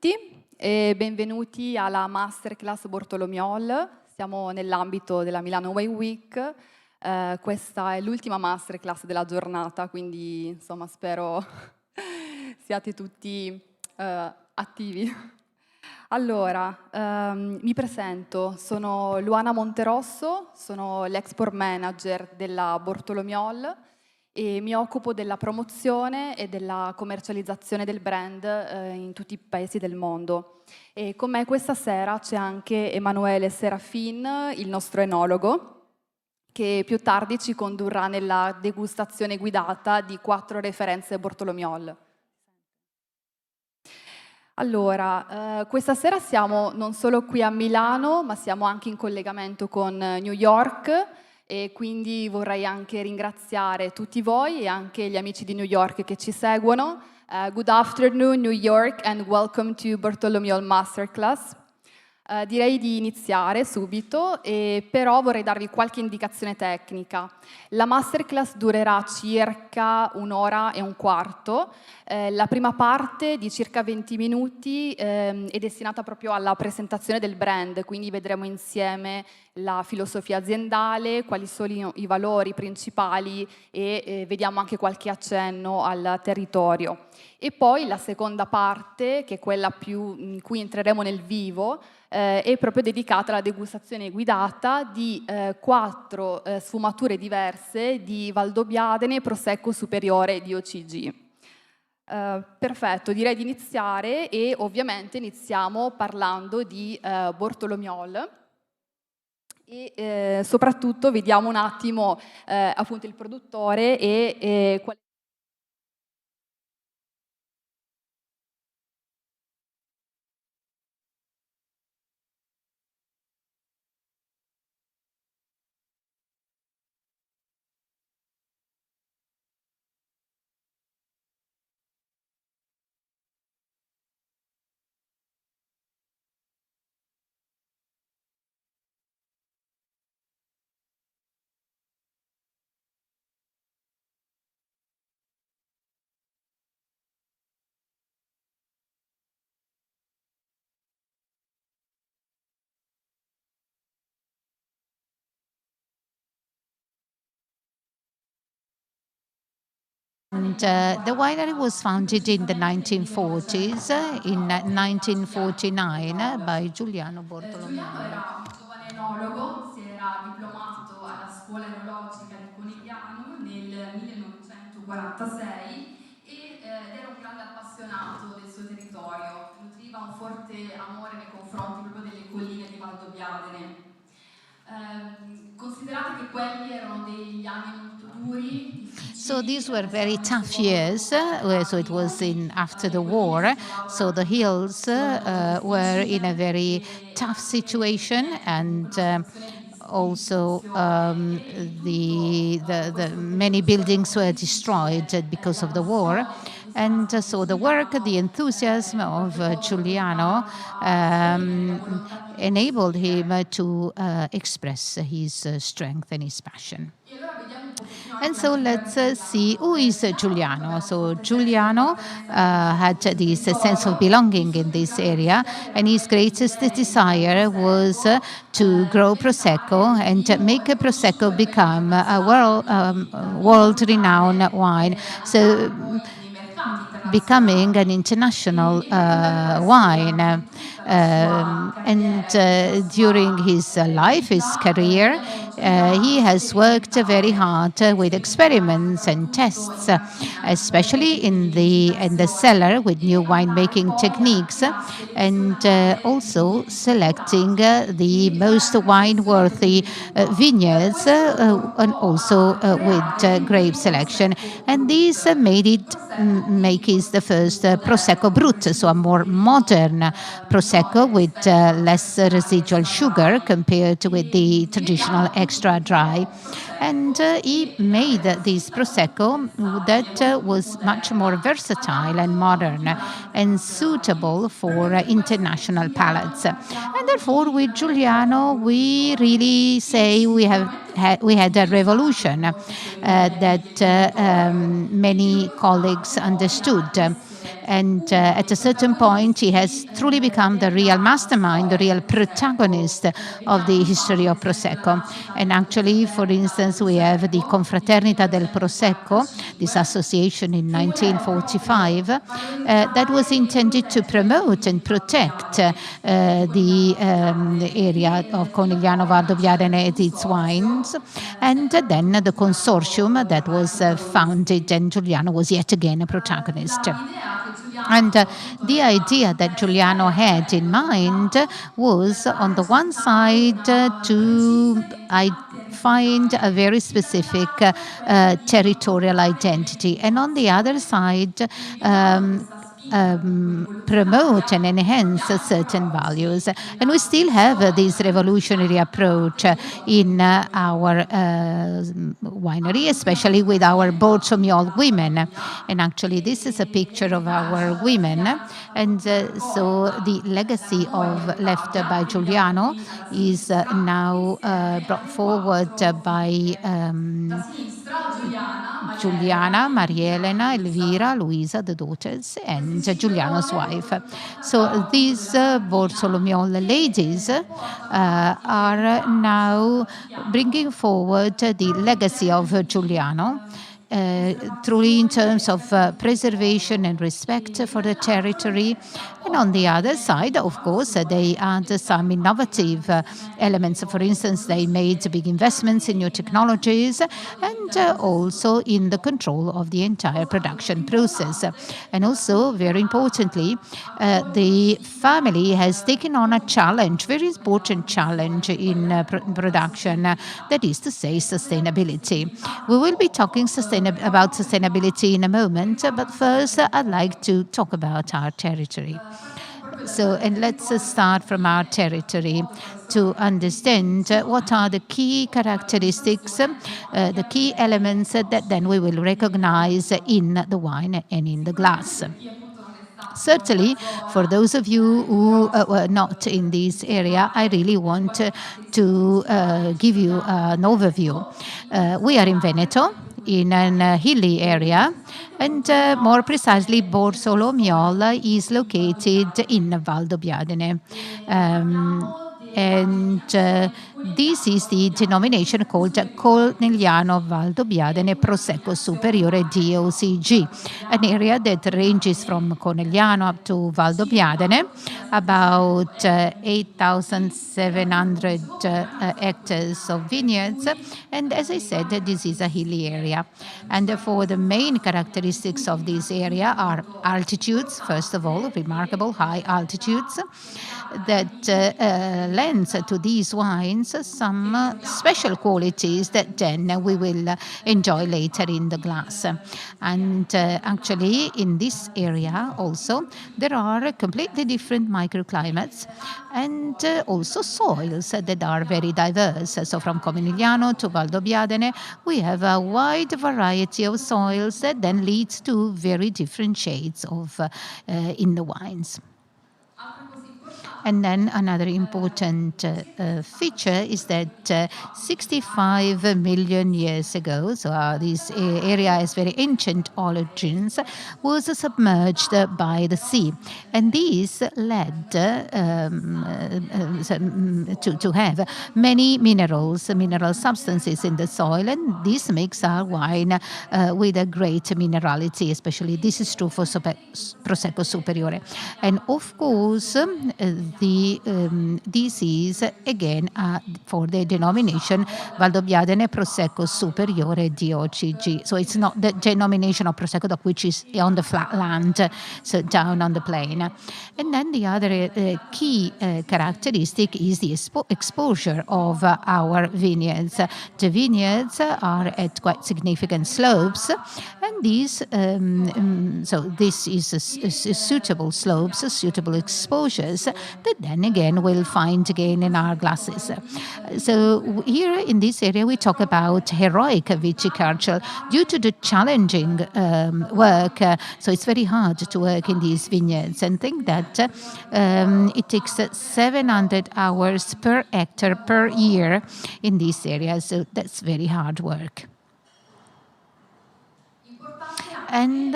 tutti e benvenuti alla Masterclass Botolomiol. Siamo nell'ambito della Milano Wine Week. Questa è l'ultima Masterclass della giornata, quindi insomma spero siate tutti attivi. Allora, mi presento, sono Luana Monterosso, sono l'export manager della Botolomiol e mi occupo della promozione e della commercializzazione del brand in tutti i paesi del mondo. E con me questa sera c'è anche Emanuele Serafin, il nostro enologo, che più tardi ci condurrà nella degustazione guidata di 4 referenze Botolomiol. Allora, questa sera siamo non solo qui a Milano, ma siamo anche in collegamento con New York, e quindi vorrei anche ringraziare tutti voi e anche gli amici di New York che ci seguono. Good afternoon New York and welcome to Botolomiol Masterclass. Direi di iniziare subito, però vorrei darvi qualche indicazione tecnica. La masterclass durerà circa 1 ora e un quarto. La prima parte di circa 20 minuti è destinata proprio alla presentazione del brand, quindi vedremo insieme la filosofia aziendale, quali sono i valori principali e vediamo anche qualche accenno al territorio. E poi la seconda parte, che è quella in cui entreremo nel vivo, è proprio dedicata alla degustazione guidata di 4 sfumature diverse di Valdobbiadene, Prosecco Superiore di OCG. Perfetto, direi di iniziare e ovviamente iniziamo parlando di Botolomiol e soprattutto vediamo un attimo appunto il produttore e qual And the winery was founded in the 1940s, in 1949 by Giuliano Giuliano Bortolomioli. era un giovane enologo, si era diplomato alla scuola enologica di Conegliano nel 1946 ed era un grande appassionato del suo territorio, nutriva un forte amore nei confronti proprio delle colline di Valdobbiadene. Considerate che quelli erano degli anni molto duri, difficili. So these were very tough years. So it was after the war. So the hills were in a very tough situation, and also the many buildings were destroyed because of the war. And so the work, the enthusiasm of Giuliano enabled him to express his strength and his passion. And so let's see who is Giuliano. So Giuliano had this sense of belonging in this area, and his greatest desire was to grow Prosecco and make Prosecco become a world-renowned wine. So becoming an international wine. And during his life, his career, he has worked very hard with experiments and tests, especially in the cellar with new winemaking techniques, and also selecting the most wine-worthy vineyards, and also with grape selection. And this made it the first Prosecco Brut, so a more modern Prosecco with less residual sugar compared with the traditional extra dry. And he made this Prosecco that was much more versatile and modern and suitable for international palates. And therefore, with Giuliano, we really say we had a revolution that many colleagues understood. And at a certain point, he has truly become the real mastermind, the real protagonist of the history of Prosecco. And actually, for instance, we have the Confraternita del Prosecco, this association in 1945, that was intended to promote and protect the area of Conegliano Valdobbiadene and its wines. And then the consortium that was founded, and Giuliano was yet again a protagonist. And the idea that Giuliano had in mind was, on the one side, to find a very specific territorial identity, and on the other side, promote and enhance certain values. And we still have this revolutionary approach in our winery, especially with our Botolomiol women. And actually, this is a picture of our women. And so the legacy left by Giuliano is now brought forward by Giuliana, Maria Elena, Elvira, Luisa, the daughters, and Giuliano's wife. So these Botolomiol ladies are now bringing forward the legacy of Giuliano, truly in terms of preservation and respect for the territory. And on the other side, of course, they add some innovative elements. For instance, they made big investments in new technologies and also in the control of the entire production process. And also, very importantly, the family has taken on a challenge, very important challenge in production, that is to say, sustainability. We will be talking about sustainability in a moment, but first I'd like to talk about our territory. So, and let's start from our territory to understand what are the key characteristics, the key elements that then we will recognize in the wine and in the glass. Certainly, for those of you who were not in this area, I really want to give you an overview. We are in Veneto, in an hilly area, and more precisely, Botolomiol is located in Valdobbiadene. And this is the denomination called Conegliano Valdobbiadene Prosecco Superiore DOCG, an area that ranges from Conegliano up to Valdobbiadene, about 8,700 hectares of vineyards. And as I said, this is a hilly area. And therefore, the main characteristics of this area are altitudes, first of all, remarkable high altitudes, that lends to these wines some special qualities that then we will enjoy later in the glass. And actually, in this area also, there are completely different microclimates and also soils that are very diverse. So from Conegliano to Valdobbiadene, we have a wide variety of soils that then leads to very different shades of in the wines. And then another important feature is that 65 million years ago, so this area has very ancient origins, was submerged by the sea. And this led to have many mineral substances in the soil, and this makes our wine with a great minerality, especially this is true for Prosecco Superiore. And of course, this is again for the denomination Valdobbiadene Prosecco Superiore DOCG. So it's not the denomination of Prosecco which is on the flat land, so down on the plain. And then the other key characteristic is the exposure of our vineyards. The vineyards are at quite significant slopes, and these so this is suitable slopes, suitable exposures that then again we'll find again in our glasses. So here in this area we talk about heroic viticulture due to the challenging work. So it's very hard to work in these vineyards, and think that it takes 700 hours per hectare per year in this area. So that's very hard work. And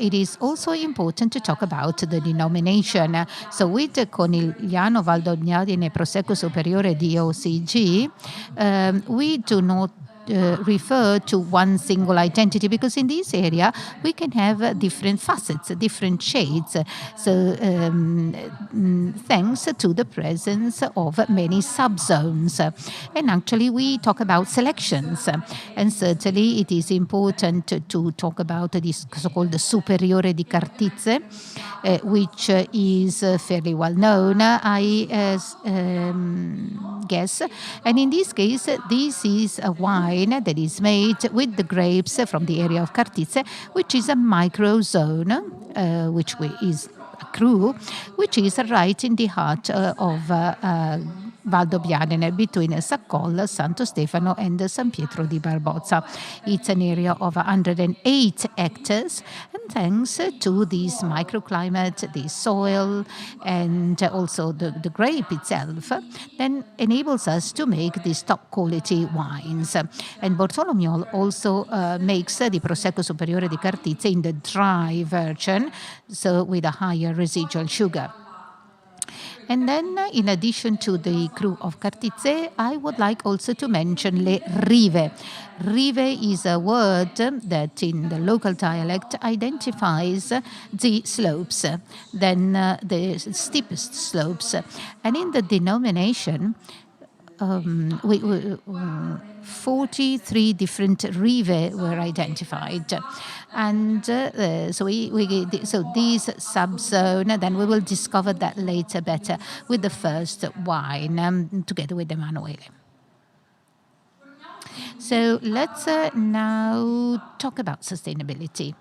it is also important to talk about the denomination. So with the Conigliano Valdognaline Prosecco Superiore DOCG, we do not refer to one single identity, because in this area we can have different facets, different shades. So thanks to the presence of many subzones. And actually we talk about selections. And certainly it is important to talk about this so-called Superiore di Cartizze, which is fairly well known, I guess. And in this case, this is a wine that is made with the grapes from the area of Cartizze, which is a microzone, which is a cru, which is right in the heart of Valdobbiadene, between Saccol, Santo Stefano and San Pietro di Barbozza. It's an area of 108 hectares, and thanks to this microclimate, the soil, and also the grape itself, then enables us to make these top quality wines. And Botolomiol also makes the Prosecco Superiore di Cartizze in the dry version, so with a higher residual sugar. And then, in addition to the cru of Cartizze, I would like also to mention le rive. Rive is a word that in the local dialect identifies the slopes, then the steepest slopes. And in the denomination, 43 different rive were identified. And so this subzone, then we will discover that later better with the first wine together with Emanuele. So let's now talk about sustainability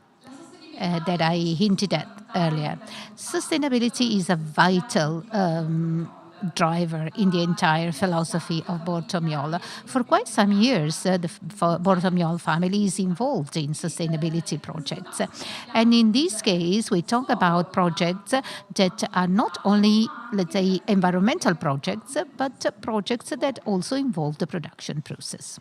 that I hinted at earlier. Sustainability is a vital driver in the entire philosophy of Botolomiol. For quite some years, the Botolomiol family is involved in sustainability projects. And in this case, we talk about projects that are not only, let's say, environmental projects, but projects that also involve the production process.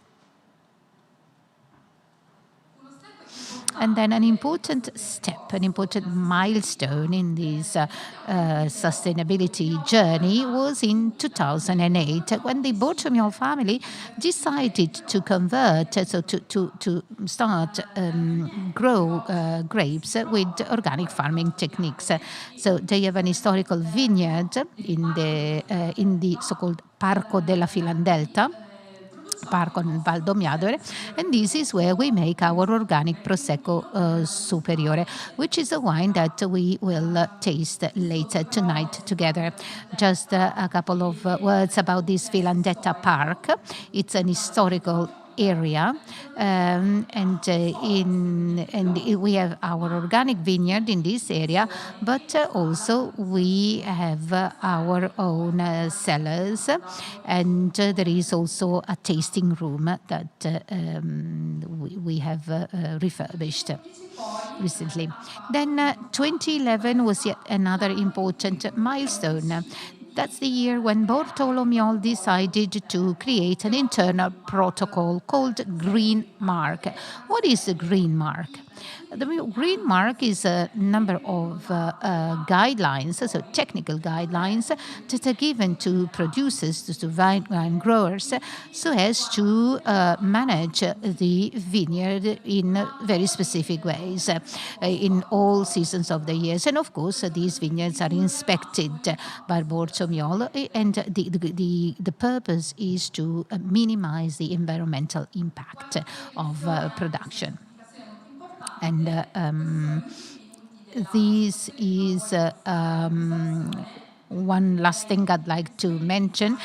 And then an important step, an important milestone in this sustainability journey was in 2008, when the Botolomiol family decided to convert, so to start grow grapes with organic farming techniques. So they have an historical vineyard in the so-called Parco della Filandelta, Parco Valdobbiadene, and this is where we make our organic Prosecco Superiore, which is a wine that we will taste later tonight together. Just a couple of words about this Filandetta Park. It's an historical area, and we have our organic vineyard in this area, but also we have our own cellars, and there is also a tasting room that we have refurbished recently. Then 2011 was yet another important milestone. That's the year when Botolomiol decided to create an internal protocol called Green Mark. What is a Green Mark? The Green Mark is a number of guidelines, so technical guidelines that are given to producers, to wine growers, so as to manage the vineyard in very specific ways in all seasons of the years. And of course, these vineyards are inspected by Botolomiol, and the purpose is to minimize the environmental impact of production. And this is one last thing I'd like to mention.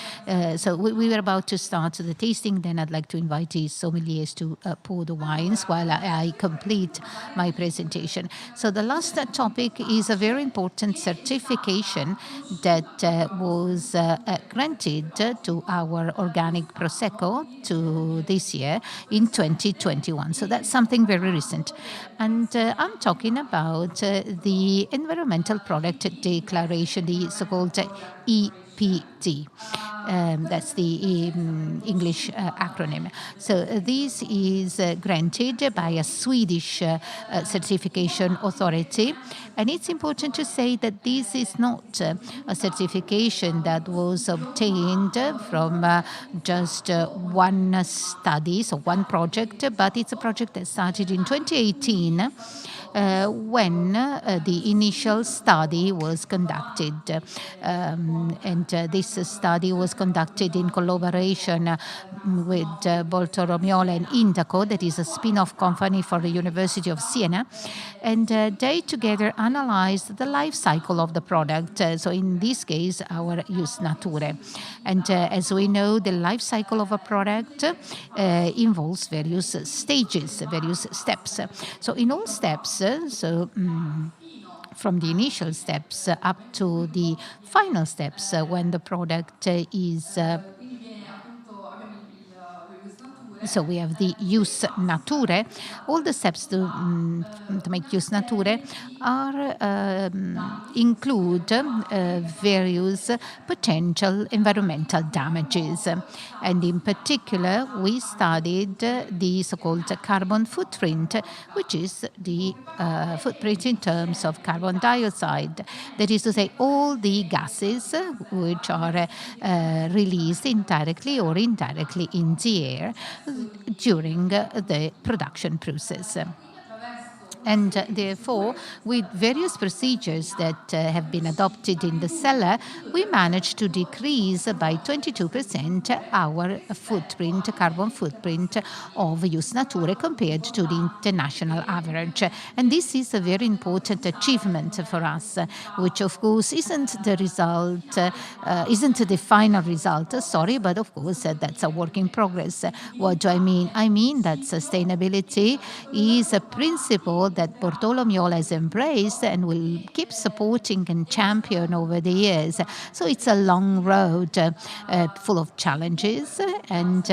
So we were about to start the tasting. Then I'd like to invite the sommeliers to pour the wines while I complete my presentation. So the last topic is a very important certification that was granted to our organic Prosecco to this year in 2021. So that's something very recent. And I'm talking about the Environmental Product Declaration, the so-called EPD. That's the English acronym. So this is granted by a Swedish certification authority. And it's important to say that this is not a certification that was obtained from just one study, so one project, but it's a project that started in 2018 when the initial study was conducted. And this study was conducted in collaboration with Botolomiol and Indaco, that is a spin-off company for the University of Siena. And they together analyzed the life cycle of the product. So in this case, our Jus Naturae. And as we know, the life cycle of a product involves various stages, various steps. So in all steps, from the initial steps up to the final steps when the product is so we have the Jus Naturae. All the steps to make Jus Naturae are include various potential environmental damages. And in particular, we studied the so-called carbon footprint, which is the footprint in terms of carbon dioxide. That is to say, all the gases which are released indirectly or indirectly in the air during the production process. And therefore, with various procedures that have been adopted in the Sala, we managed to decrease by 22% our footprint, carbon footprint of Jus Naturae compared to the international average. And this is a very important achievement for us, which of course isn't the result, isn't the final result, but of course that's a work in progress. What do I mean? I mean that sustainability is a principle that Botolomiol has embraced and will keep supporting and champion over the years. So it's a long road full of challenges, and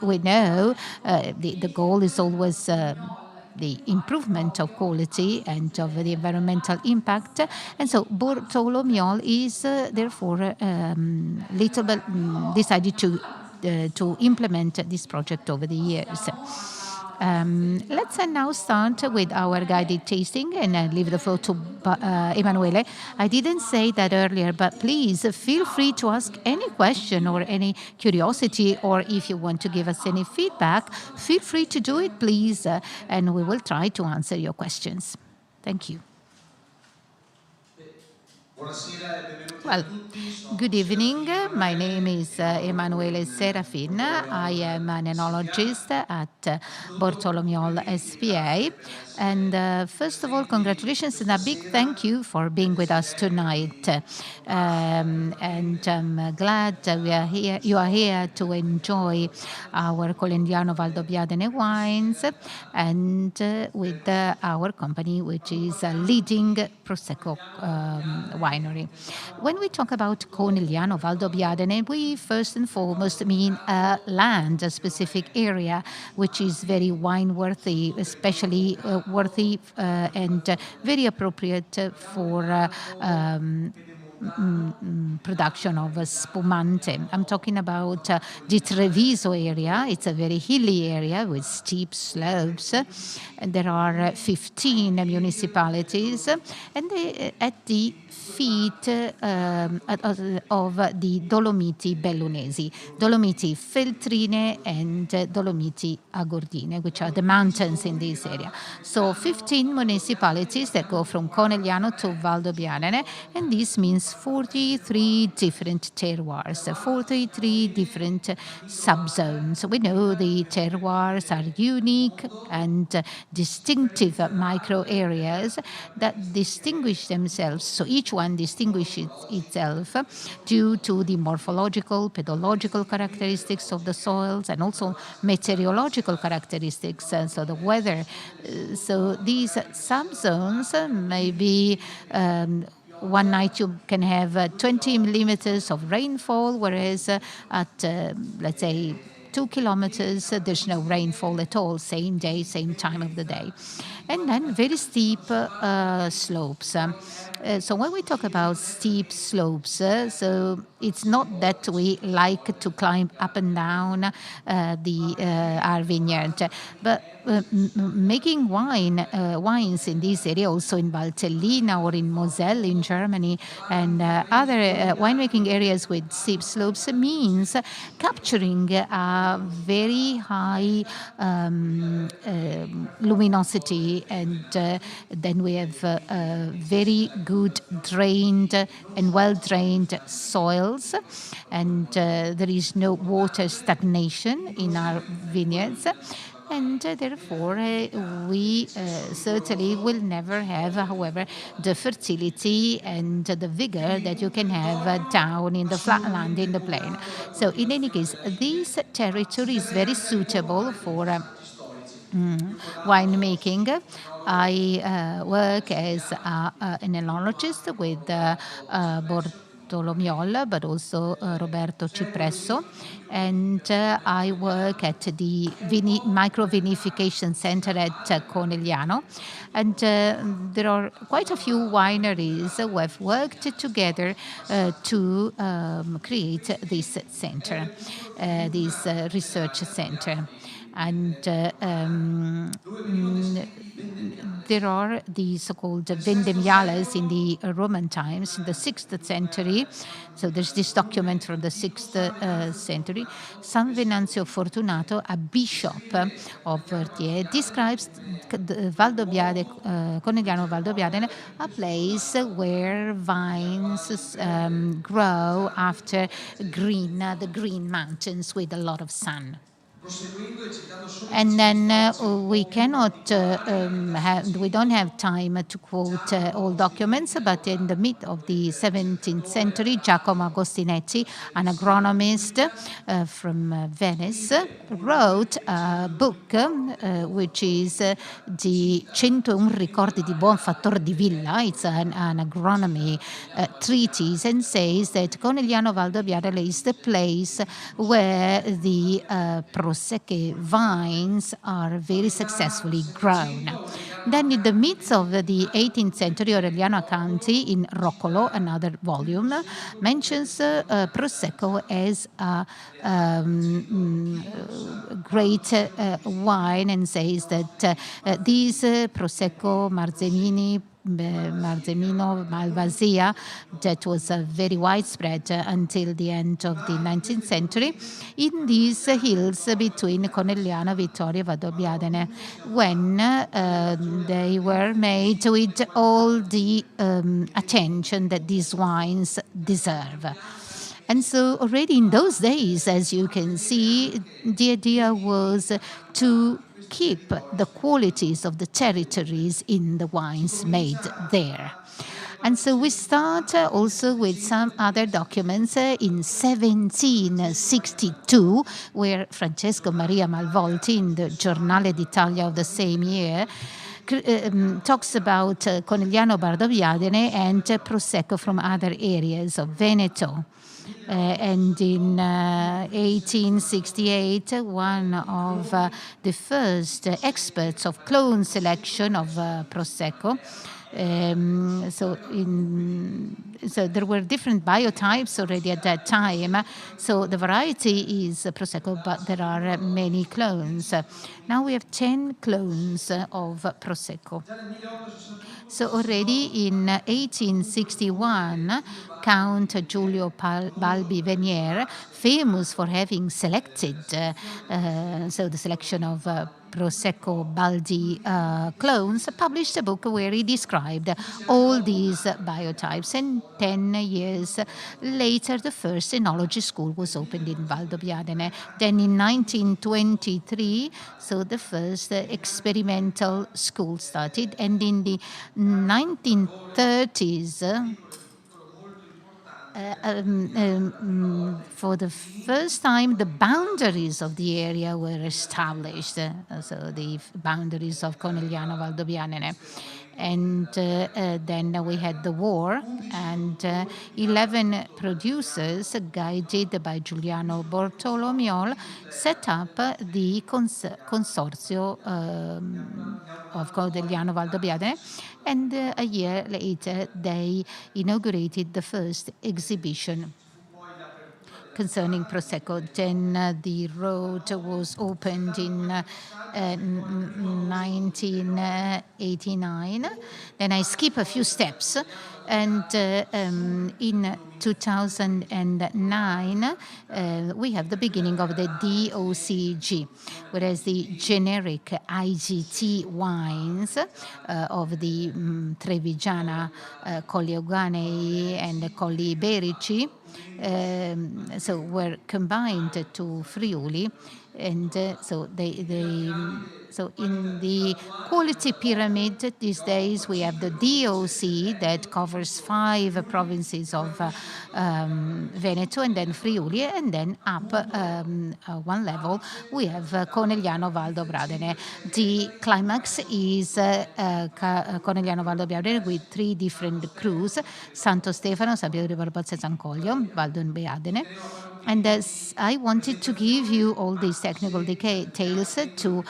we know the goal is always the improvement of quality and of the environmental impact. And so Botolomiol is therefore little bit decided to implement this project over the years. Let's now start with our guided tasting and leave the floor to Emanuele. I didn't say that earlier, but please feel free to ask any question or any curiosity, or if you want to give us any feedback, feel free to do it, please, and we will try to answer your questions. Thank you. Well, good evening. My name is Emanuele Serafin. I am an enologist at Botolomiol SPA. And first of all, congratulations and a big thank you for being with us tonight. And I'm glad we are here. You are here to enjoy our Collendiano Valdobbiadene wines and with our company, which is a leading Prosecco winery. When we talk about Conegliano Valdobbiadene, we first and foremost mean a land, a specific area, which is very wine-worthy, especially worthy and very appropriate for production of spumante. I'm talking about the Treviso area. It's a very hilly area with steep slopes. And there are 15 municipalities, and at the feet of the Dolomiti Bellunesi, Dolomiti Feltrine and Dolomiti Agordine, which are the mountains in this area. So 15 municipalities that go from Conegliano to Valdobbiadene, and this means 43 different terroirs, 43 different subzones. We know the terroirs are unique and distinctive micro areas that distinguish themselves. So each one distinguishes itself due to the morphological, pedological characteristics of the soils and also meteorological characteristics, so the weather. So these subzones may be one night you can have 20 millimeters of rainfall, whereas at, let's say, 2 kilometers, there's no rainfall at all, same day, same time of the day. And then very steep slopes. So when we talk about steep slopes, so it's not that we like to climb up and down our vineyard, but making wines in this area, also in Valtellina or in Moselle in Germany, and other winemaking areas with steep slopes, means capturing a very high luminosity, and then we have very good drained and well-drained soils, and there is no water stagnation in our vineyards. And therefore, we certainly will never have, however, the fertility and the vigor that you can have down in the flatland, in the plain. So in any case, this territory is very suitable for winemaking. I work as an enologist with Botolomiol, but also Roberto Cipresso. And I work at the micro-vinification center at Conegliano. And there are quite a few wineries who have worked together to create this center, this research center. And there are the so-called vendemmiales in the Roman times, in the 6th century. So there's this document from the 6th century. San Venanzio Fortunato, a bishop of Vertier, describes the Conegliano Valdobbiadene, a place where vines grow after the green mountains with a lot of sun. And then we cannot we don't have time to quote all documents, but in the mid of the 17th century, Giacomo Agostinetti, an agronomist from Venice, wrote a book which is the 101 ricordi di buon fattor di villa. It's an agronomy treatise, and says that Conegliano Valdobbiadene is the place where the Prosecco vines are very successfully grown. Then in the midst of the 18th century, Aureliano Accanti in Roccolo, another volume, mentions Prosecco as a great wine, and says that these Prosecco Marzemino, Malvasia, that was very widespread until the end of the 19th century, in these hills between Conegliano, Vittorio, Valdobbiadene, when they were made with all the attention that these wines deserve. And so already in those days, as you can see, the idea was to keep the qualities of the territories in the wines made there. And so we start also with some other documents in 1762, where Francesco Maria Malvolti, in the Giornale d'Italia of the same year, talks about Conegliano Valdobbiadene and Prosecco from other areas of Veneto. And in 1868, one of the first experts of clone selection of Prosecco. So there were different biotypes already at that time. So the variety is Prosecco, but there are many clones. Now we have 10 clones of Prosecco. So already in 1861, Count Giulio Balbi Venier, famous for having selected, so the selection of Prosecco Baldi clones, published a book where he described all these biotypes. And 10 years later, the first enology school was opened in Valdobbiadene. Then in 1923, so the first experimental school started. And in the 1930s, for the first time, the boundaries of the area were established, so the boundaries of Conegliano Valdobbiadene. And then we had the war, and 11 producers, guided by Giuliano Botolomiol, set up the Consorzio of Conegliano Valdobbiadene, and a year later they inaugurated the first exhibition. concerning Prosecco. Then the road was opened in 1989. Then I skip a few steps. And in 2009, we have the beginning of the DOCG, whereas the generic IGT wines of the Trevigiana Colli Euganei and Colli Iberici so were combined to Friuli, and so so in the quality pyramid these days we have the DOC that covers 5 provinces of Veneto and then Friuli, and then up one level we have Conegliano Valdobbiadene. The climax is Conegliano Valdobbiadene with 3 different crews: Santo Stefano, San Pietro di Barbazza e San Collio, Valdobbiadene. And I wanted to give you all these technical details to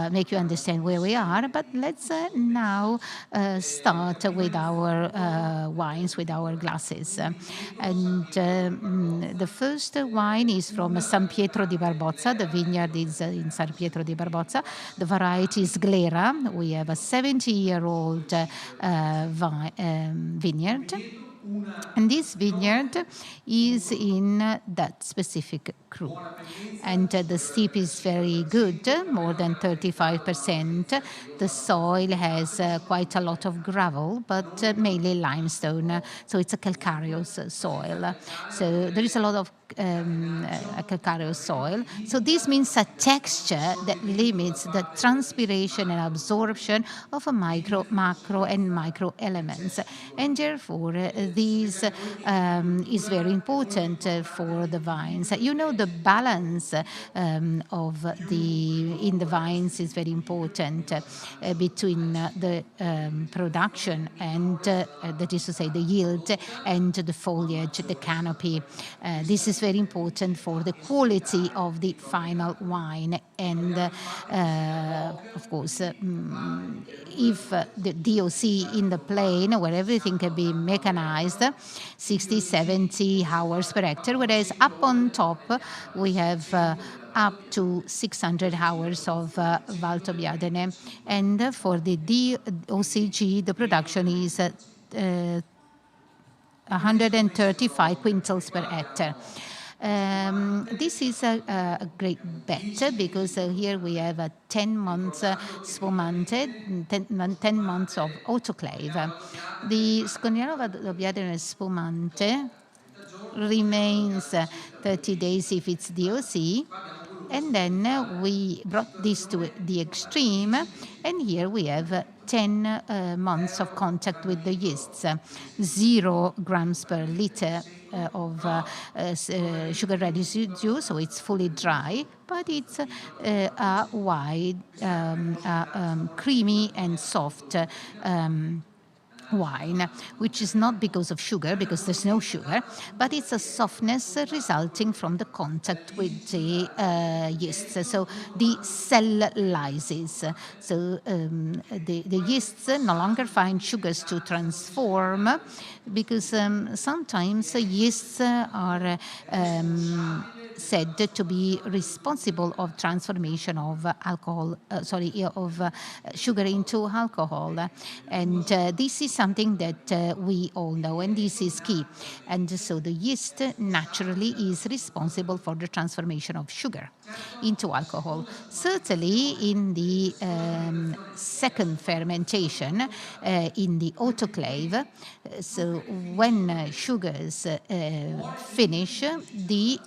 make you understand where we are. But let's now start with our wines, with our glasses. And the first wine is from San Pietro di Barbozza. The vineyard is in San Pietro di Barbozza. The variety is Glera. We have a 70-year-old vineyard. And this vineyard is in that specific cru. And the steep is very good, more than 35%. The soil has quite a lot of gravel, but mainly limestone. So it's a calcareous soil. So there is a lot of a calcareous soil. So this means a texture that limits the transpiration and absorption of a macro and micro elements. And therefore, this is very important for the vines. You know, the balance in the vines is very important between the production and, that is to say, the yield and the foliage, the canopy. This is very important for the quality of the final wine. And of course, if the DOC in the plain, where everything can be mechanized, 60, 70 hours per hectare, whereas up on top we have up to 600 hours of Valdobbiadene. And for the DOCG, the production is 135 quintals per hectare. This is a great bet because here we have 10 months spumante, 10 months of autoclave. The Conegliano Valdobbiadene spumante remains 30 days if it's DOC. And then we brought this to the extreme, and here we have 10 months of contact with the yeasts, 0 grams per liter of sugar residue, so it's fully dry, but it's a wide, creamy and soft wine, which is not because of sugar, because there's no sugar, but it's a softness resulting from the contact with the yeasts. So the cell lysis. So the yeasts no longer find sugars to transform, because sometimes yeasts are said to be responsible of transformation of sugar into alcohol, and this is something that we all know, and this is key. And so the yeast naturally is responsible for the transformation of sugar into alcohol. Certainly in the second fermentation, in the autoclave, so when sugars finish, the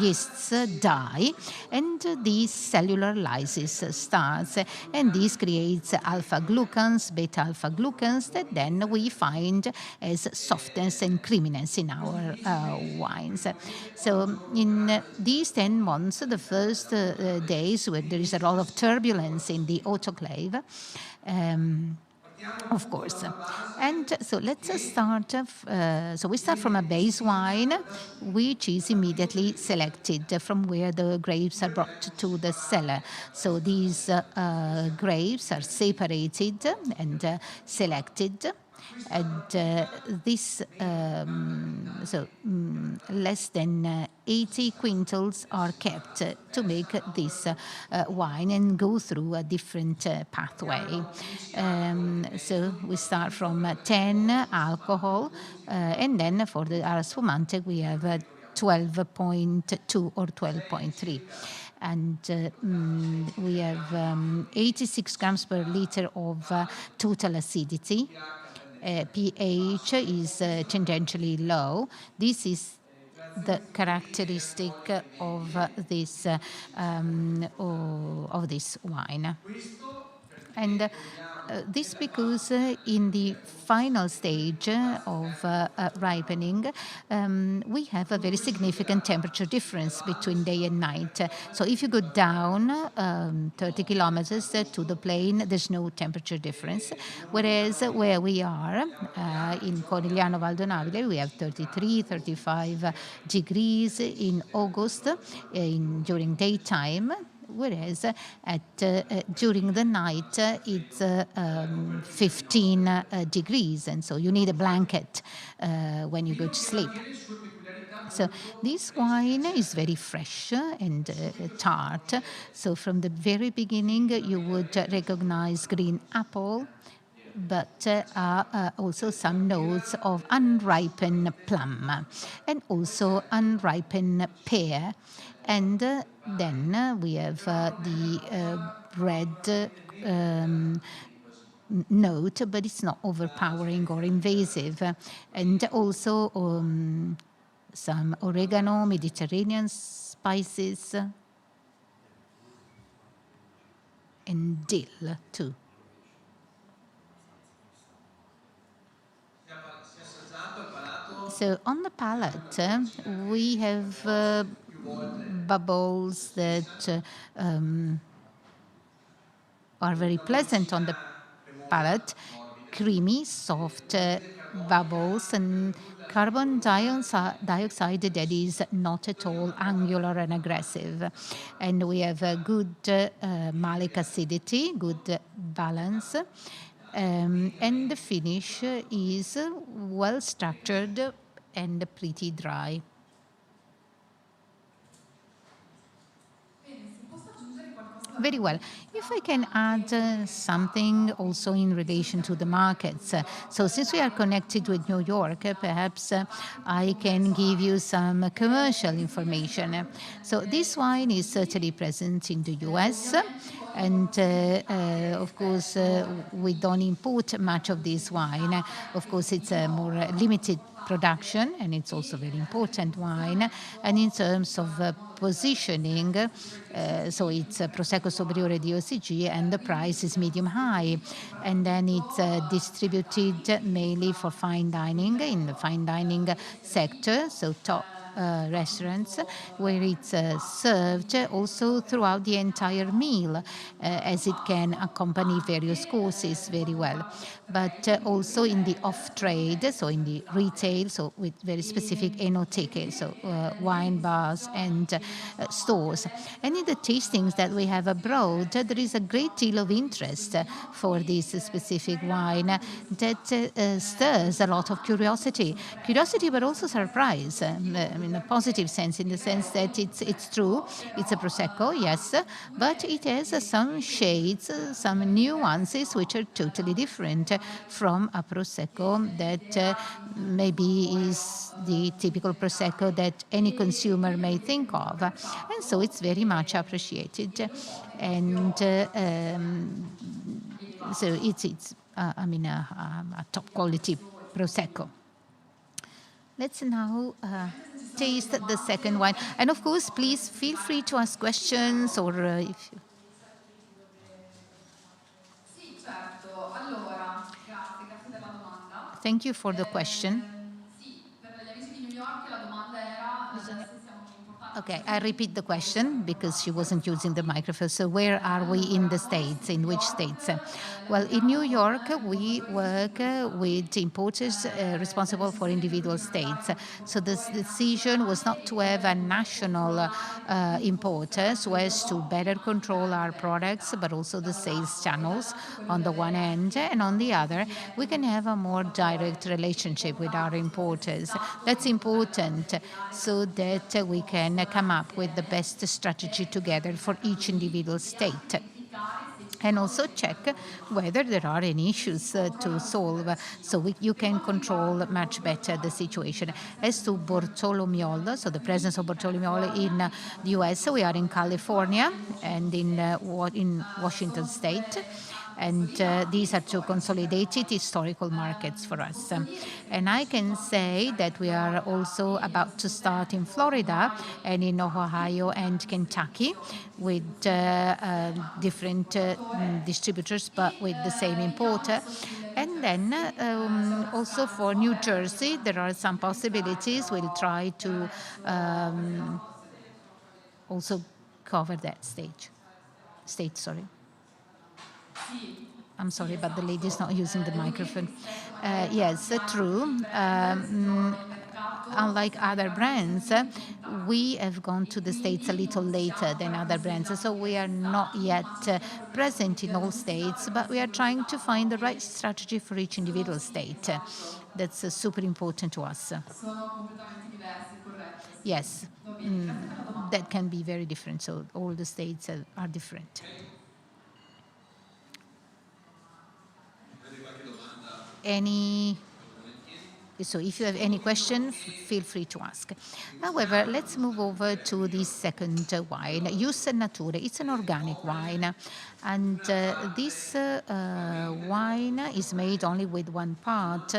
yeasts die and the cellular lysis starts, and this creates alpha glucans, beta alpha glucans that then we find as softness and creaminess in our wines. So in these 10 months, the first days where there is a lot of turbulence in the autoclave, of course. And so let's start. So we start from a base wine, which is immediately selected from where the grapes are brought to the cellar. So these grapes are separated and selected. And this, less than 80 quintals are kept to make this wine and go through a different pathway. So we start from 10 alcohol, and then for our spumante we have 12.2 or 12.3. And we have 86 grams per liter of total acidity. pH is tangentially low. This is the characteristic of this wine. And this because in the final stage of ripening, we have a very significant temperature difference between day and night. So if you go down 30 kilometers to the plain, there's no temperature difference. Whereas where we are in Corigliano Valdonabile, we have 33, 35 degrees in August during daytime. Whereas during the night it's 15 degrees, and so you need a blanket when you go to sleep. So this wine is very fresh and tart. So from the very beginning you would recognize green apple, but also some notes of unripened plum and also unripened pear. And then we have the red note, but it's not overpowering or invasive. And also some oregano, Mediterranean spices, and dill too. So on the palate, we have bubbles that are very pleasant on the palate, creamy, soft bubbles, and carbon dioxide that is not at all angular and aggressive. And we have a good malic acidity, good balance. And the finish is well structured and pretty dry. Very well. If I can add something also in relation to the markets. So since we are connected with New York, perhaps I can give you some commercial information. So this wine is certainly present in the US. And of course, we don't import much of this wine. Of course, it's a more limited production, and it's also very important wine. And in terms of positioning, so it's Prosecco Superiore di OCG, and the price is medium high. And then it's distributed mainly for fine dining in the fine dining sector, so top restaurants, where it's served also throughout the entire meal, as it can accompany various courses very well. But also in the off-trade, so in the retail, so with very specific enoteche, so wine bars and stores. And in the tastings that we have abroad, there is a great deal of interest for this specific wine that stirs a lot of curiosity, but also surprise, in a positive sense, in the sense that it's true, it's a Prosecco, yes, but it has some shades, some nuances which are totally different from a Prosecco that maybe is the typical Prosecco that any consumer may think of. And so it's very much appreciated. And so it's a top quality Prosecco. Let's now taste the second wine. And of course, please feel free to ask questions or if you... Thank you for the question. Okay, I repeat the question because she wasn't using the microphone. So where are we in the States? In which states? Well, in New York, we work with importers responsible for individual states. So this decision was not to have a national importer so as to better control our products, but also the sales channels on the one hand, and on the other, we can have a more direct relationship with our importers. That's important so that we can come up with the best strategy together for each individual state. And also check whether there are any issues to solve, so you can control much better the situation. As to Botolomiol, so the presence of Botolomiol in the US, we are in California and in Washington State. And these are two consolidated historical markets for us. And I can say that we are also about to start in Florida and in Ohio and Kentucky with different distributors, but with the same importer. And then also for New Jersey, there are some possibilities. We'll try to also cover that state. Sorry. I'm sorry, but the lady's not using the microphone. Yes, true. Unlike other brands, we have gone to the States a little later than other brands. So we are not yet present in all states, but we are trying to find the right strategy for each individual state. That's super important to us. Yes, that can be very different. So all the states are different. So if you have any question, feel free to ask. However, let's move over to the second wine, Jus Nature. It's an organic wine. And this wine is made only with one part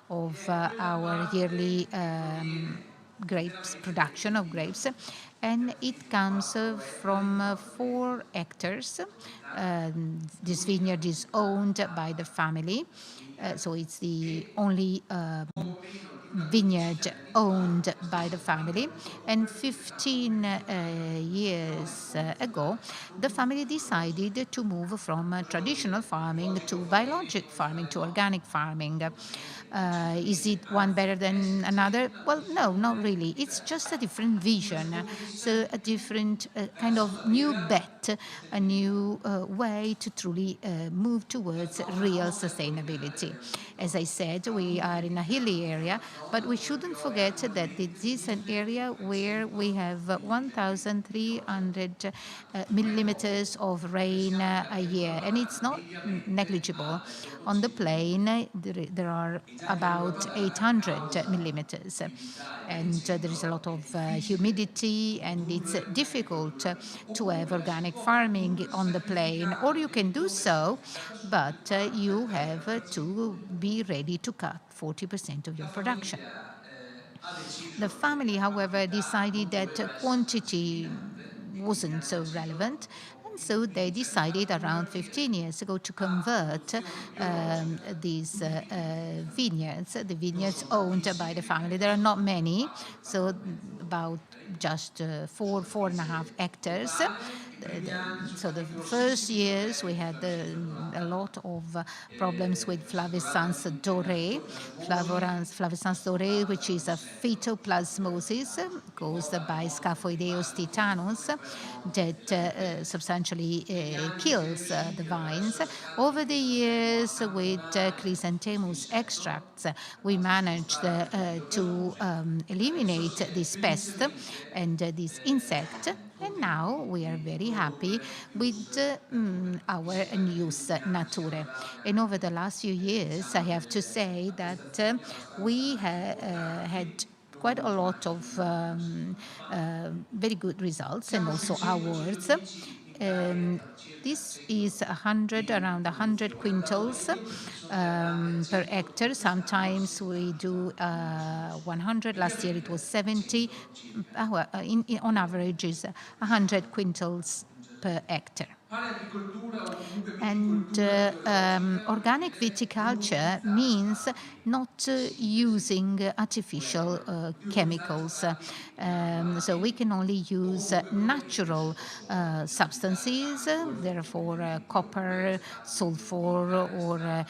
of our yearly grapes, production of grapes. And it comes from 4 hectares. This vineyard is owned by the family. So it's the only vineyard owned by the family. And 15 years ago, the family decided to move from traditional farming to biologic farming, to organic farming. Is it one better than another? Well, no, not really. It's just a different vision. So a different kind of new bet, a new way to truly move towards real sustainability. As I said, we are in a hilly area, but we shouldn't forget that this is an area where we have 1,300 millimeters of rain a year, and it's not negligible. On the plain, there are about 800 millimeters, and there is a lot of humidity, and it's difficult to have organic farming on the plain. Or you can do so, but you have to be ready to cut 40% of your production. The family, however, decided that quantity wasn't so relevant, and so they decided around 15 years ago to convert these vineyards, the vineyards owned by the family. There are not many, so about just 4.5 hectares. So the first years we had a lot of problems with flavescence doré, flavescence doré, which is a phytoplasmosis caused by Scaphoideus titanus that substantially kills the vines. Over the years, with chrysanthemum extracts, we managed to eliminate this pest and this insect. And now we are very happy with our Jus Nature. And over the last few years, I have to say that we had quite a lot of very good results and also awards. This is around 100 quintals per hectare. Sometimes we do 100. Last year it was 70. On average is 100 quintals per hectare. And organic viticulture means not using artificial chemicals. So we can only use natural substances, therefore copper, sulfur, or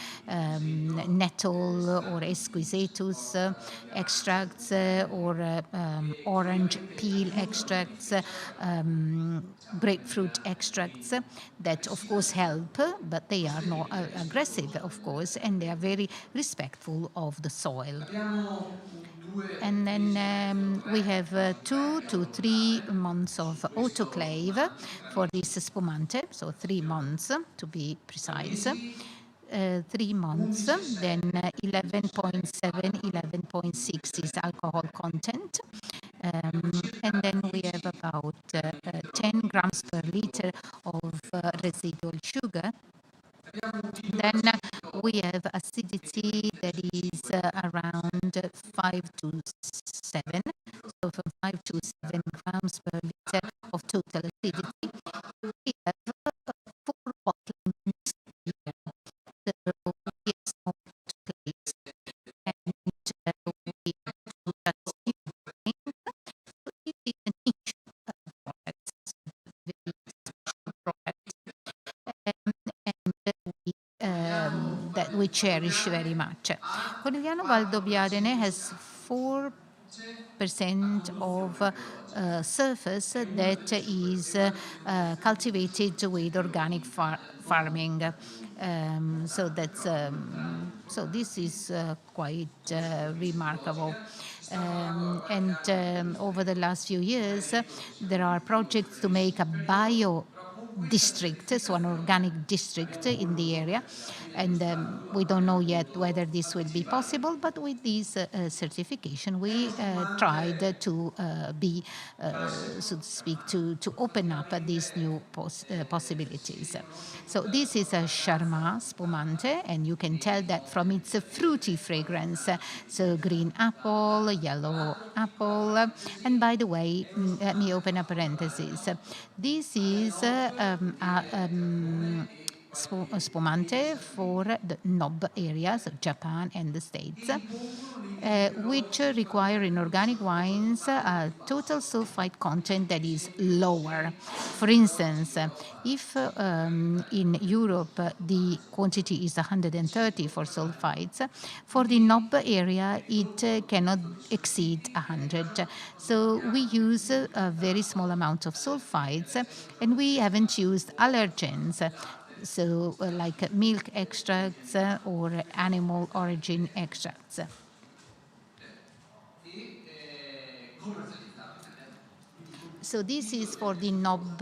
nettle, or esquissetus extracts, or orange peel extracts, grapefruit extracts that of course help, but they are not aggressive, of course, and they are very respectful of the soil. And then we have 2 to 3 months of autoclave for this spumante, so 3 months to be precise. 3 months, then 11.7, 11.6 is alcohol content. And then we have about 10 grams per liter of residual sugar. Then we have acidity that is around 5 to 7, so from 5 to 7 grams per liter of total acidity. We have 4 bottling mixed beer. So we have small plates, and we have to just keep going. So it is a niche product, very special product, and that we cherish very much. Conigliano Valdobbiadene has 4% of surface that is cultivated with organic farming. So this is quite remarkable. And over the last few years, there are projects to make a bio district, so an organic district in the area. And we don't know yet whether this will be possible, but with this certification, we tried to be, so to speak, to open up these new possibilities. So this is a Charmat spumante, and you can tell that from its fruity fragrance. So green apple, yellow apple. And by the way, let me open a parenthesis. This is spumante for the knob areas of Japan and the States, which require in organic wines a total sulfite content that is lower. For instance, if in Europe the quantity is 130 for sulfites, for the knob area it cannot exceed 100. So we use a very small amount of sulfites, and we haven't used allergens, so like milk extracts or animal origin extracts. So this is for the knob.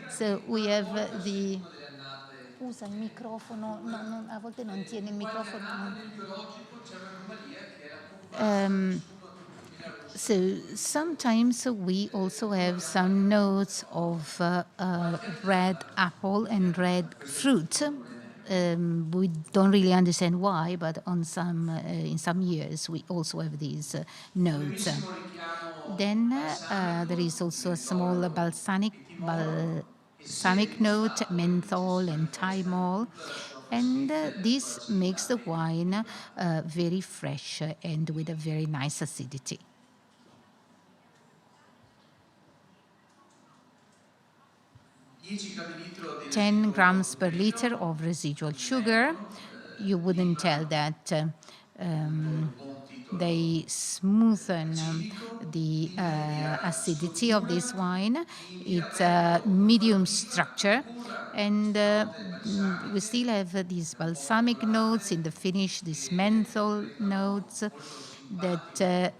So we have the. Usa il microfono, no, a volte non tiene il microfono. So sometimes we also have some notes of red apple and red fruit. We don't really understand why, but in some years we also have these notes. Then there is also a small balsamic note, menthol and thymol, and this makes the wine very fresh and with a very nice acidity. 10 grams per liter of residual sugar. You wouldn't tell that they smoothen the acidity of this wine. It's a medium structure, and we still have these balsamic notes in the finish, these menthol notes that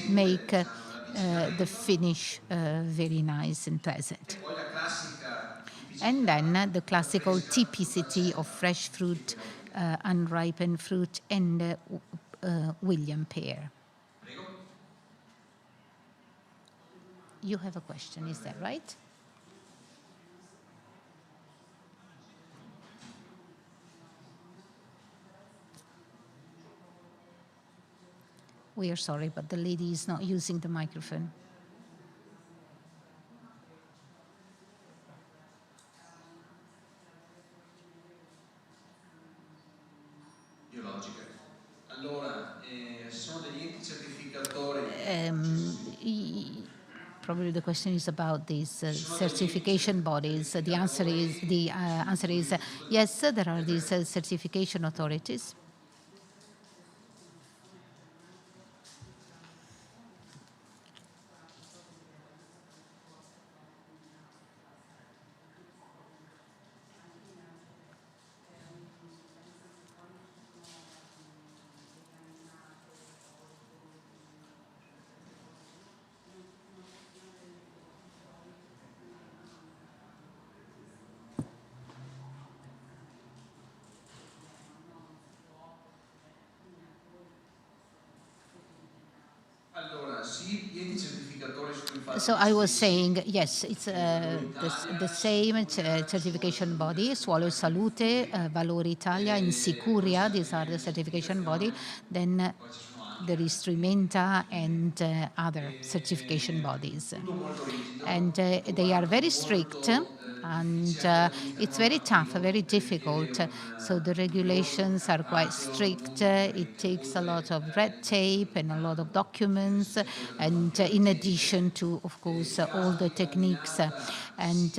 make the finish very nice and pleasant. And then the classical typicity of fresh fruit, unripened fruit, and William pear. You have a question, is that right? We are sorry, but the lady is not using the microphone. Biologiche. Allora, ci sono degli enti certificatori. Probably the question is about these certification bodies. The answer is yes. There are these certification authorities. Allora, sì, gli enti certificatori sono infatti So I was saying, yes, it's the same certification body, Suolo e Salute, Valore Italia, and Sicuria, these are the certification body. Then poi ci sono anche there is Trimenta and other certification bodies. tutto molto rigido. And they are very strict, and it's very tough, very difficult. So the regulations are quite strict. It takes a lot of red tape and a lot of documents, and in addition to, of course, all the techniques. And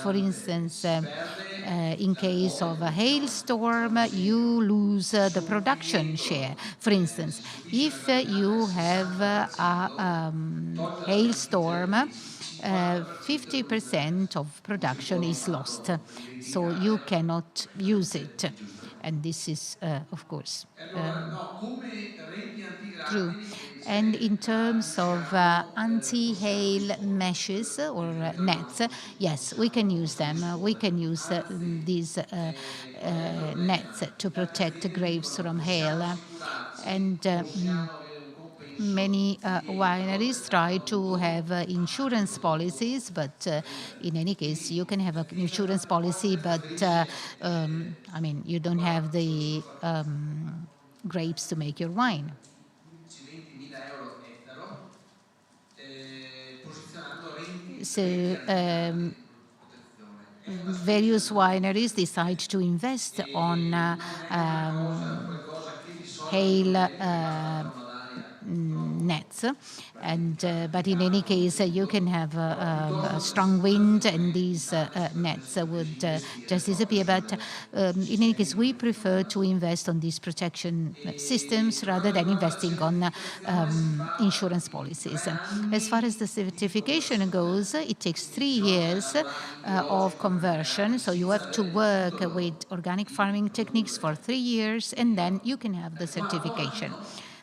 for instance, in case of a hailstorm, you lose the production share. For instance, if you have a hailstorm, 50% of production is lost, so you cannot use it. And this is, of course, true. And in terms of anti-hail meshes or nets, yes, we can use them. We can use these nets to protect grapes from hail. And many wineries try to have insurance policies, but in any case, you can have an insurance policy, but I mean, you don't have the grapes to make your wine. 20.000 euro ettaro, posizionando reti So prechiaricate protezione. various wineries decide to invest on Non è qualcosa che di solito hail una d'aria. nets, and but in any case, you can have a strong wind, and these nets would just disappear. But in any case, we prefer to invest on these protection systems rather than investing on insurance policies. As far as the certification goes, it takes 3 years of conversion. So you have to work with organic farming techniques for 3 years, and then you can have the certification.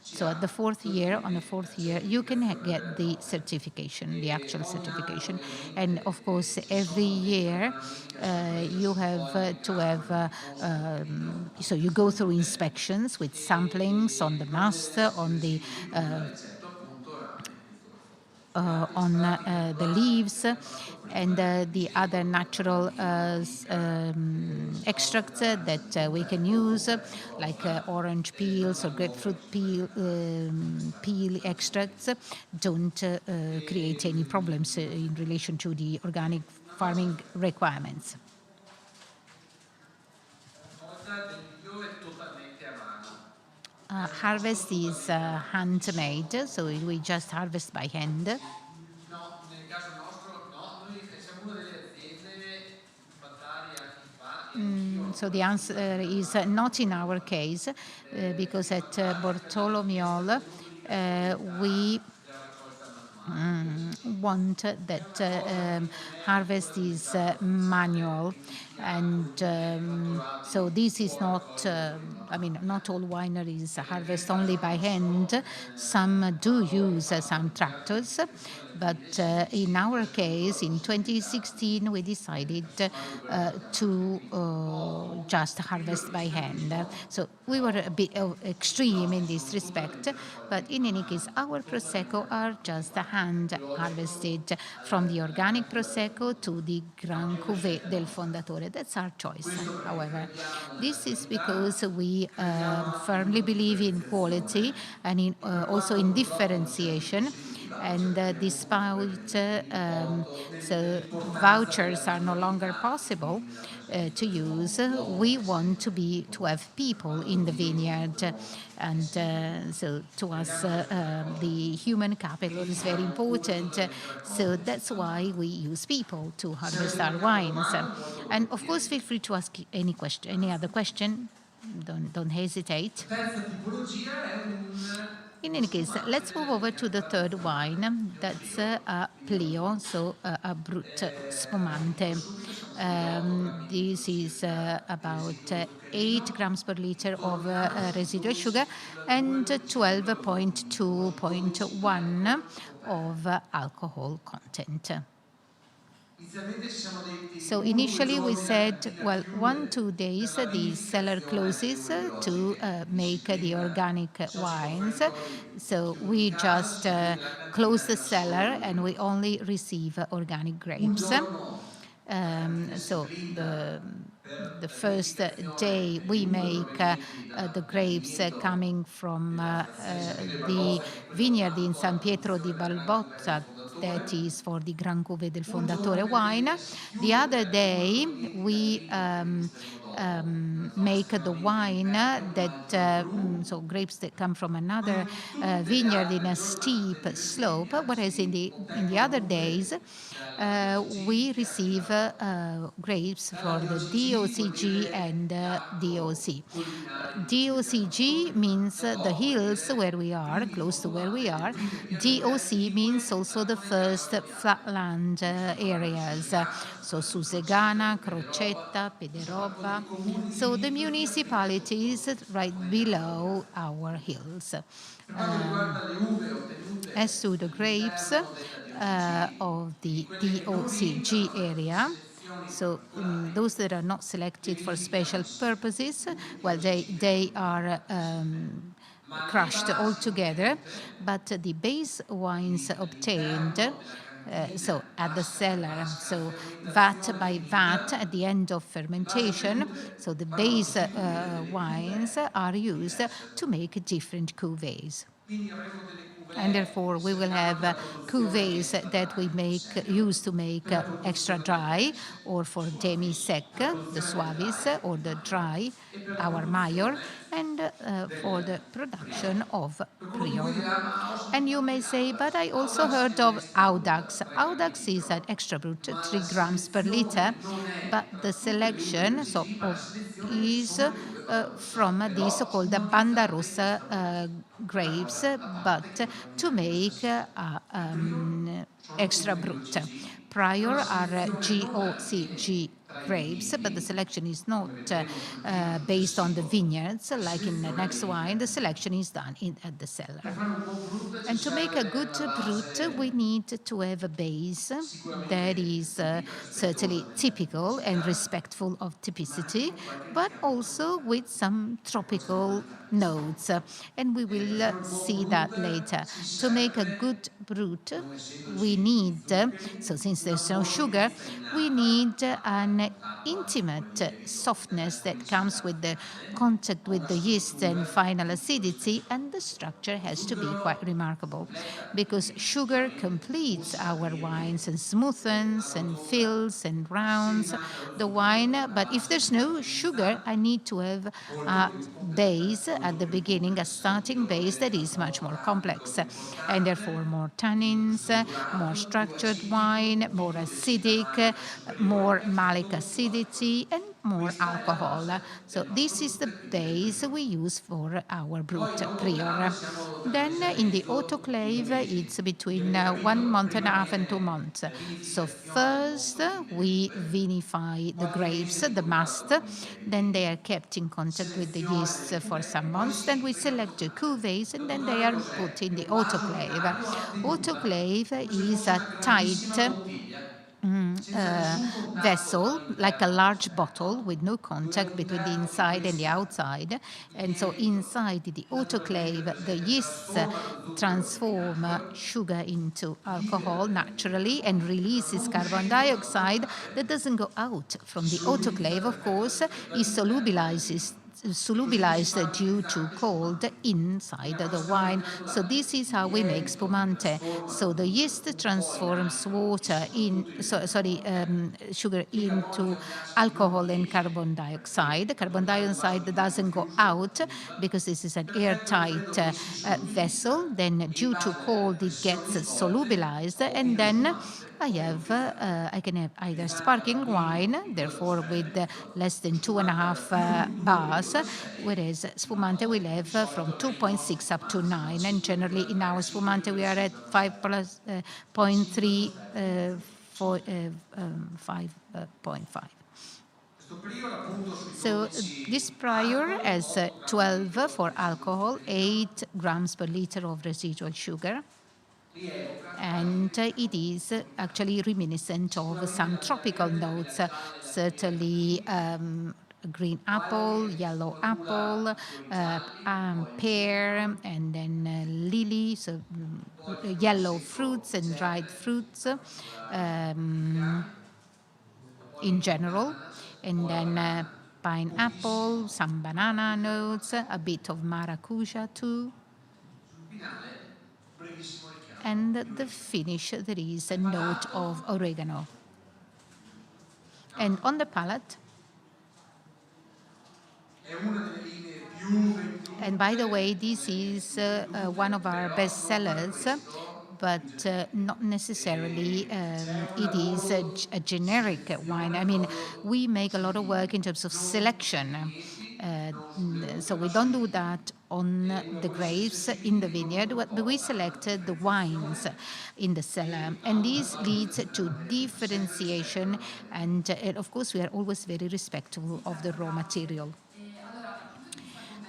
So at the fourth year, you can get the certification, the actual certification. And of course, every year you have to have, so you go through inspections with samplings on the mast, on the leaves, and the other natural extracts that we can use, like orange peels or grapefruit peel extracts, don't create any problems in relation to the organic farming requirements. Harvest is handmade, so we just harvest by hand. No, nel caso nostro no, noi siamo una delle aziende battarie a chi fa e anch'io. So the answer is not in our case, because at Botolomiol we want that harvest is manual, and so this is not, I mean, not all wineries harvest only by hand. Some do use some tractors, but in our case, in 2016, we decided to just harvest by hand. So we were a bit extreme in this respect, but in any case, our Prosecco are just hand harvested, from the organic Prosecco to the Gran Cuvée del Fondatore. That's our choice, however. This is because we firmly believe in quality and also in differentiation. And despite so vouchers are no longer possible to use, we want to have people in the vineyard. And so to us, the human capital is very important. So that's why we use people to harvest our wines. And of course, feel free to ask any question, any other question. Don't hesitate. Terza tipologia è In any case, let's move over to the third wine. That's a Plio, so a Brut Spumante. This is about 8 grams per liter of residual sugar and 12.2.1 of alcohol content. So initially we said, well, 1-2 days the cellar closes to make the organic wines. So we just close the cellar and we only receive organic grapes. So the first day we make the grapes coming from the vineyard in San Pietro di Balbotta, that is for the Gran Cuvée del Fondatore wine. The other day we make the wine that, so grapes that come from another vineyard in a steep slope, whereas in the other days we receive grapes for the DOCG and DOC. DOCG means the hills where we are, close to where we are. DOC means also the first flatland areas, so Susegana, Crocetta, Pederobba. So the municipalities right below our hills. As to the grapes of the DOCG area, so those that are not selected for special purposes, well, they are crushed all together, but the base wines obtained, so at the cellar, so vat by vat at the end of fermentation, so the base wines are used to make different cuvées. And therefore, we will have cuvées that we use to make extra dry, or for demi-sec, the suavis, or the dry, our Major, and for the production of Prior. And you may say, but I also heard of Audax. Audax is an extra brut, 3 grams per liter, but the selection is from the so-called Banda Rossa grapes, but to make extra brut. Prior are GOCG grapes, but the selection is not based on the vineyards. Like in the next wine, the selection is done at the cellar. And to make a good brut, we need to have a base that is certainly typical and respectful of typicity, but also with some tropical notes. And we will see that later. To make a good brut, we need, so since there's no sugar, we need an intimate softness that comes with the contact with the yeast and final acidity, and the structure has to be quite remarkable because sugar completes our wines and smoothens and fills and rounds the wine. But if there's no sugar, I need to have a base at the beginning, a starting base that is much more complex, and therefore more tannins, more structured wine, more acidic, more malic acidity, and more alcohol. So this is the base we use for our brut Prior. Then in the autoclave, it's between 1 month and a half and 2 months. So first we vinify the grapes, the must. Then they are kept in contact with the yeast for some months. Then we select the cuvées, and then they are put in the autoclave. Autoclave is a tight vessel, like a large bottle with no contact between the inside and the outside. And so inside the autoclave, the yeasts transform sugar into alcohol naturally and releases carbon dioxide that doesn't go out from the autoclave, of course, is solubilized due to cold inside the wine. So this is how we make spumante. So the yeast transforms sugar into alcohol and carbon dioxide. Carbon dioxide doesn't go out because this is an airtight vessel. Then due to cold, it gets solubilized, and then I can have either sparkling wine, therefore with less than 2.5 bars, whereas spumante will have from 2.6 up to 9. And generally in our spumante we are at 5.3, 5.5. So this prior has 12 for alcohol, 8 grams per liter of residual sugar. And it is actually reminiscent of some tropical notes, certainly green apple, yellow apple, pear, and then lily, so yellow fruits and dried fruits in general, and then pineapple, some banana notes, a bit of maracuja too. And the finish, there is a note of oregano. And on the palate, and by the way, this is one of our best sellers, but not necessarily it is a generic wine. I mean, we make a lot of work in terms of selection. So we don't do that on the grapes in the vineyard, but we selected the wines in the cellar. And this leads to differentiation, and of course we are always very respectful of the raw material.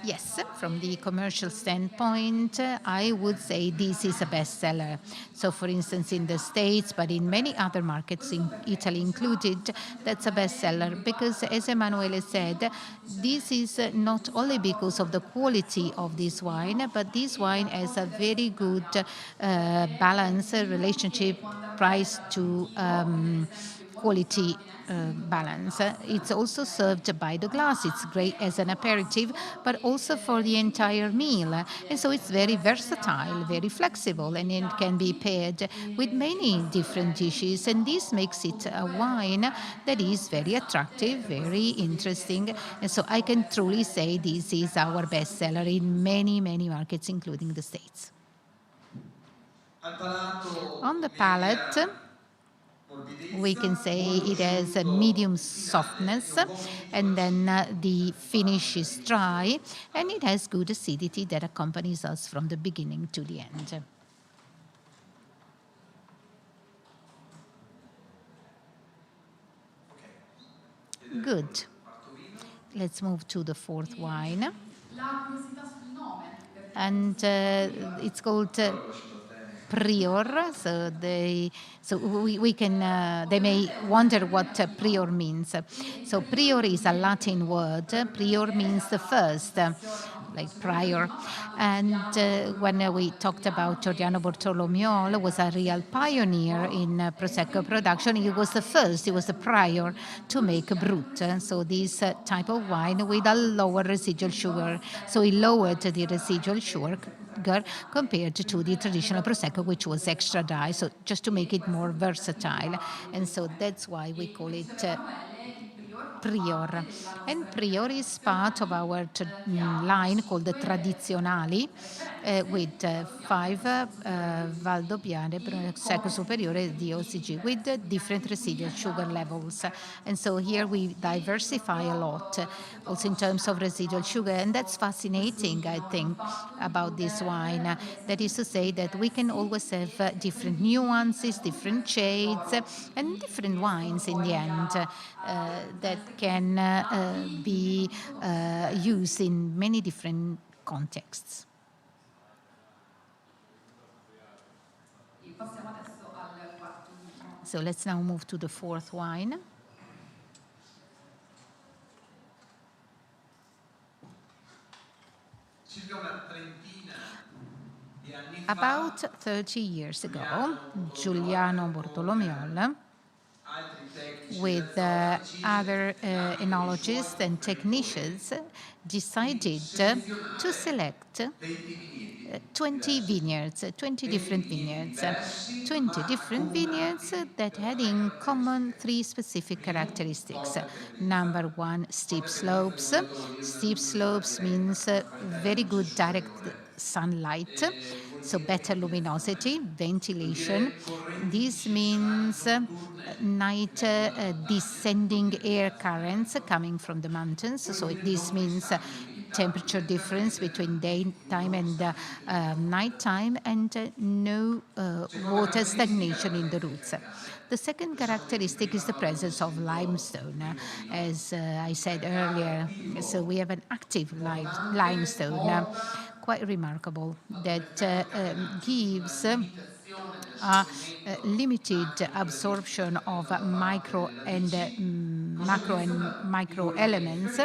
Yes, from the commercial standpoint, I would say this is a bestseller. So for instance, in the States, but in many other markets, in Italy included, that's a bestseller because, as Emanuele said, this is not only because of the quality of this wine, but this wine has a very good balance, relationship, price to quality balance. It's also served by the glass. It's great as an aperitif, but also for the entire meal. And so it's very versatile, very flexible, and it can be paired with many different dishes. And this makes it a wine that is very attractive, very interesting. And so I can truly say this is our bestseller in many, many markets, including the States. On the palate, we can say it has a medium softness, and then the finish is dry, and it has good acidity that accompanies us from the beginning to the end. Good. Let's move to the fourth wine. And it's called Prior, so we can they may wonder what prior means. So prior is a Latin word. Prior means the first, like prior. And when we talked about Giordano Botolomiol, was a real pioneer in Prosecco production. He was the first. He was the prior to make Brut. So this type of wine with a lower residual sugar. So he lowered the residual sugar compared to the traditional Prosecco, which was extra dry, so just to make it more versatile. And so that's why we call it Prior. And Prior is part of our line called the Tradizionali, with 5 Valdobbiadene Prosecco Superiore DOCG with different residual sugar levels. And so here we diversify a lot, also in terms of residual sugar. And that's fascinating, I think, about this wine. That is to say that we can always have different nuances, different shades, and different wines in the end that can be used in many different contexts. So let's now move to the fourth wine. About 30 years ago, Giuliano Bortolomiol, with other enologists and technicians, decided to select 20 vineyards, 20 different vineyards, 20 different vineyards that had in common 3 specific characteristics. Number 1, steep slopes. Steep slopes means very good direct sunlight, so better luminosity, ventilation. This means night descending air currents coming from the mountains. So this means temperature difference between daytime and nighttime, and no water stagnation in the roots. The second characteristic is the presence of limestone, as I said earlier. So we have an active limestone, quite remarkable, that gives a limited absorption of macro and micro elements,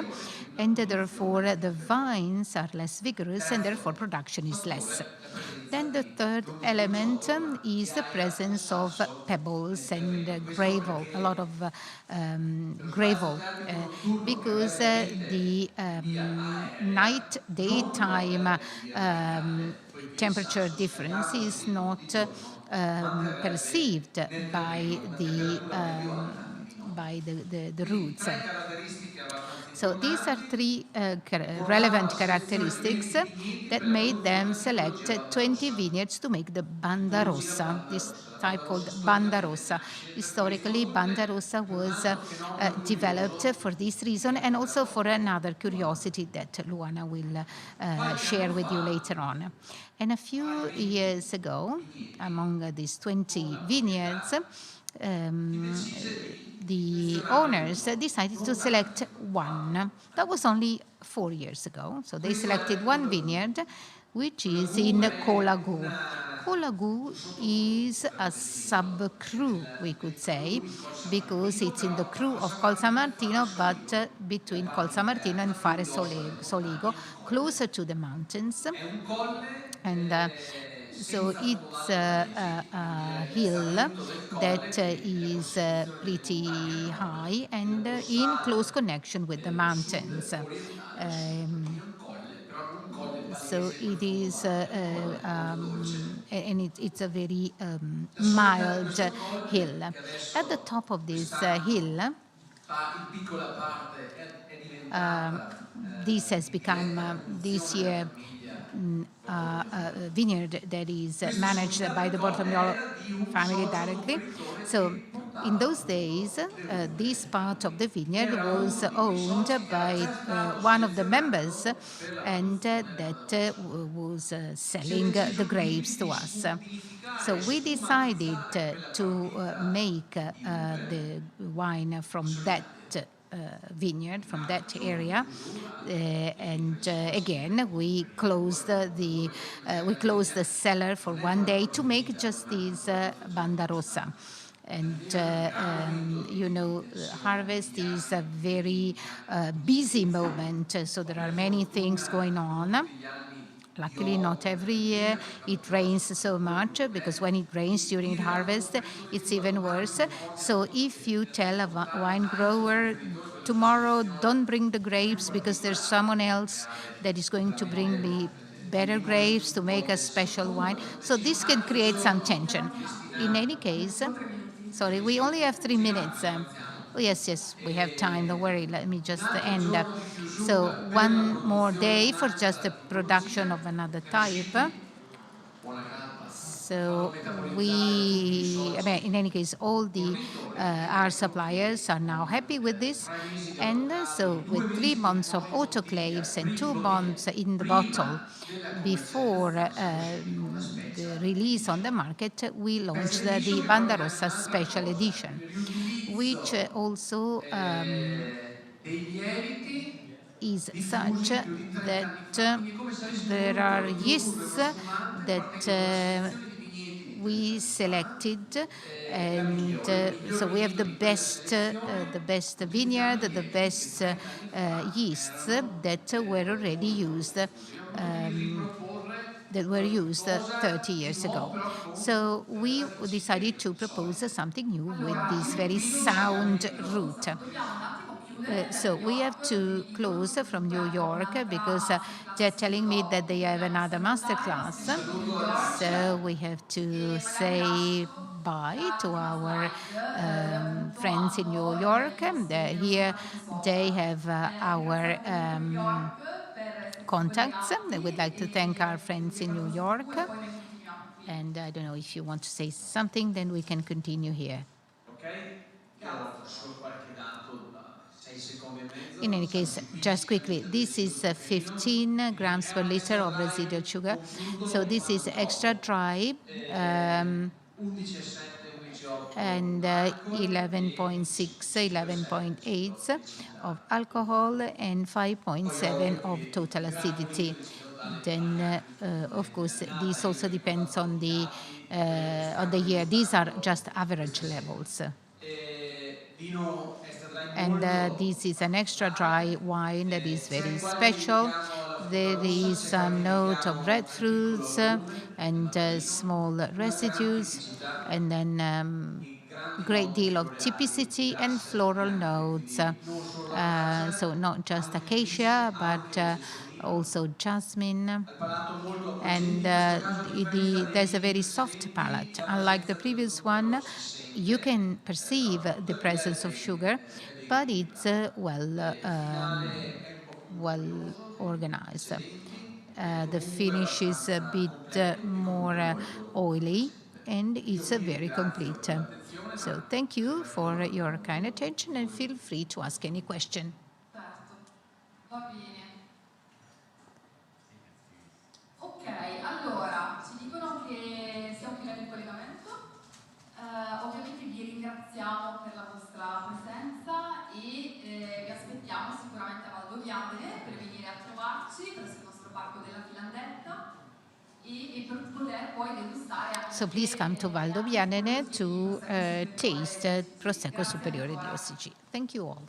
and therefore the vines are less vigorous and therefore production is less. Then the third element is the presence of pebbles and gravel, a lot of gravel, because the daytime temperature difference is not perceived by the roots. So these are 3 relevant characteristics that made them select 20 vineyards to make the Banda Rossa, this type called Banda Rossa. Historically, Banda Rossa was developed for this reason and also for another curiosity that Luana will share with you later on. And a few years ago, among these 20 vineyards, the owners decided to select one. That was only 4 years ago. So they selected one vineyard, which is in Colagù. Colagù is a sub-cru, we could say, because it's in the cru of Col San Martino, but between Col San Martino and Fare Soligo, closer to the mountains. And so it's a hill that is pretty high and in close connection with the mountains. So it is, and it's a very mild hill. At the top of this hill, this has become this year a vineyard that is managed by the Botolomiol family directly. So in those days, this part of the vineyard was owned by one of the members, and that was selling the grapes to us. So we decided to make the wine from that vineyard, from that area, and again we closed the cellar for one day to make just this Banda Rossa. And you know, harvest is a very busy moment, so there are many things going on. Luckily, not every year it rains so much, because when it rains during harvest, it's even worse. So if you tell a wine grower, tomorrow don't bring the grapes because there's someone else that is going to bring me better grapes to make a special wine. So this can create some tension. In any case, sorry, we only have 3 minutes. Oh, yes, we have time. Don't worry. Let me just end. So one more day for just the production of another type. So in any case, all our suppliers are now happy with this. And so with 3 months of autoclaves and 2 months in the bottle before the release on the market, we launched the Banda Rossa Special Edition, which also is such that there are yeasts that we selected, and so we have the best vineyard, the best yeasts that were already used. That were used 30 years ago. So we decided to propose something new with this very sound route. So we have to close from New York because they're telling me that they have another masterclass. So we have to say bye to our friends in New York. Here they have our contacts. I would like to thank our friends in New York. And I don't know if you want to say something, then we can continue here. Ok? Io ho solo qualche dato da 6 secondi e mezzo. In any case, just quickly, this is 15 grams per liter of residual sugar. So this is extra dry. 11,7, 11,8 And 11.6, 11.8 of alcohol and 5.7 of total acidity. Then, of course, this also depends on the year. These are just average levels. And this is an extra dry wine that is very special. There is some note of red fruits and small residues, and then great deal of typicity and floral notes. So not just acacia, but also jasmine. And there's a very soft palate. Unlike the previous one, you can perceive the presence of sugar, but it's well organized. The finish is a bit more oily, and it's very complete. So thank you for your kind attention, and feel free to ask any question. Certo, va bene. Ok, allora, ci dicono che siamo finiti il collegamento. Ovviamente vi ringraziamo per la vostra presenza e vi aspettiamo sicuramente a Valdobbiadene per venire a trovarci presso il nostro parco della Filandetta e per poter poi degustare anche. So please come to Valdobbiadene to taste Prosecco Superiore di OCG. Thank you all.